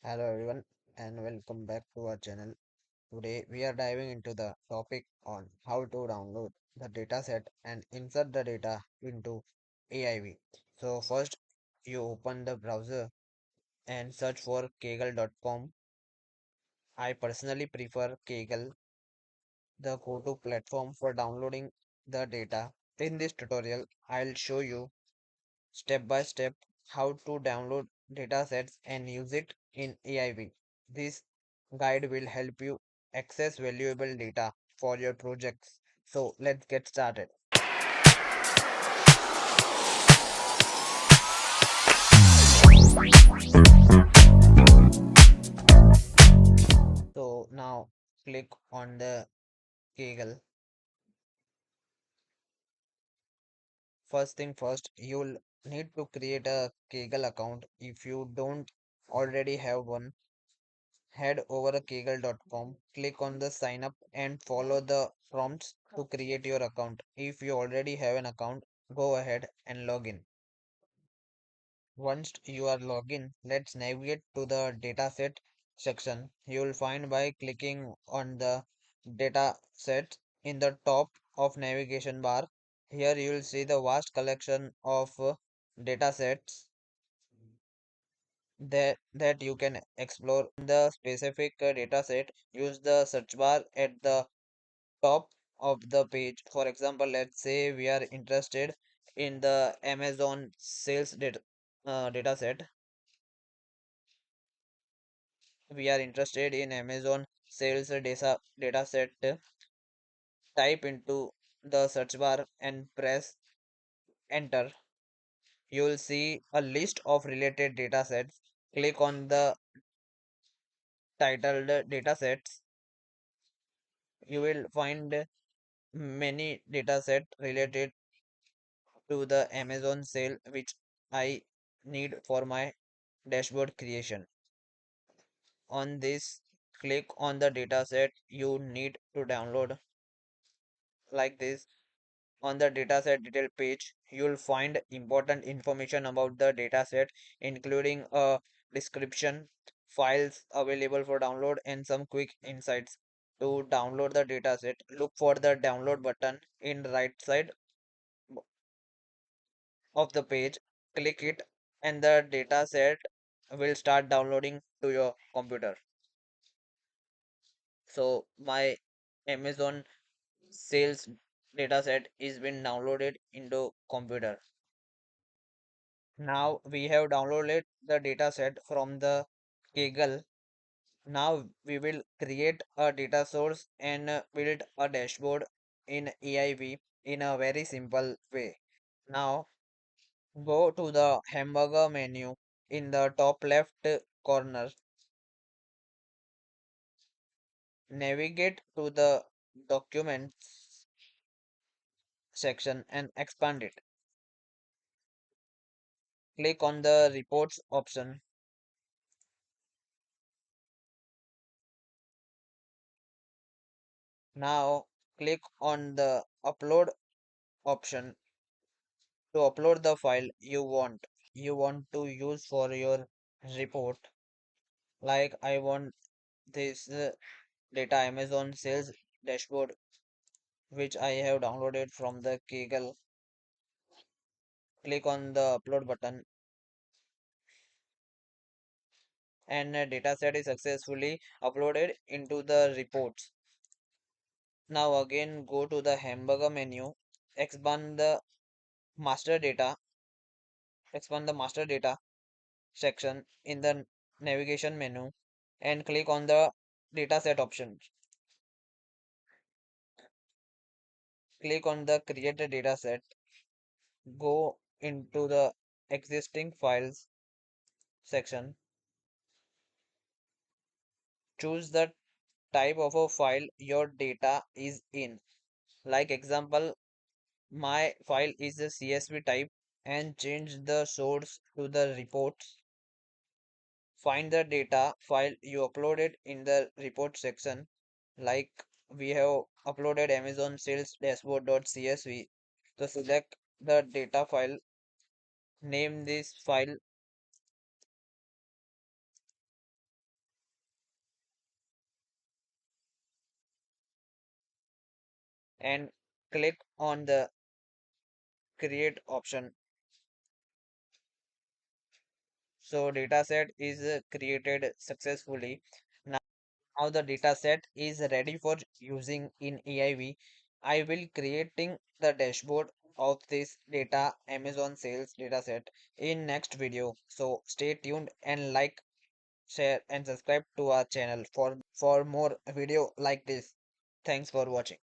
Hello everyone and welcome back to our channel. Today we are diving into the topic on how to download the dataset and insert the data into AIV. So first you open the browser and search for kaggle.com. I personally prefer Kaggle, the go-to platform for downloading the data. In this tutorial, I'll show you step by step how to download datasets and use it in AIV. This guide will help you access valuable data for your projects. So let's get started. So now click on the Kaggle. First thing first, you'll need to create a Kaggle account. If you don't already have one, head over to kaggle.com, click on the sign up and follow the prompts to create your account. If you already have an account, go ahead and log in. Once you are logged in, let's navigate to the dataset section. You will find by clicking on the dataset in the top of navigation bar. Here you will see the vast collection of datasets that you can explore the specific dataset. Use the search bar at the top of the page. For example, let's say we are interested in the Amazon sales data set. We are interested in Amazon sales data set. Type into the search bar and press enter. You will see a list of related data sets. Click on the titled data sets. You will find many data set related to the Amazon sale which I need for my dashboard creation. On this, click on the dataset you need to download. Like this, on the dataset detail page, you'll find important information about the dataset, including a description, files available for download, and some quick insights. To download the dataset, look for the download button in right side of the page, click it, and the dataset will start downloading to your computer. So my Amazon sales dataset is been downloaded into computer. Now we have downloaded the dataset from the Kaggle. Now we will create a data source and build a dashboard in AIV in a very simple way. Now go to the hamburger menu in the top left corner. Navigate to the documents section and expand it. Click on the reports option. Now click on the upload option to upload the file you want to use for your report. Like I want this data Amazon sales dashboard which I have downloaded from the Kaggle. Click on the upload button and a dataset is successfully uploaded into the reports. Now again go to the hamburger menu, expand the master data, expand the master data section in the navigation menu and click on the dataset option. Click on the create a dataset, go into the existing files section, choose the type of a file your data is in. Like example, my file is a CSV type and change the source to the reports. Find the data file you uploaded in the report section. Like we have uploaded Amazon sales dashboard.csv. So select the data file, name this file and click on the create option. So dataset is created successfully. Now the dataset is ready for using in AIV. I will creating the dashboard of this data Amazon sales dataset in next video. So stay tuned and like, share and subscribe to our channel for more video like this. Thanks for watching.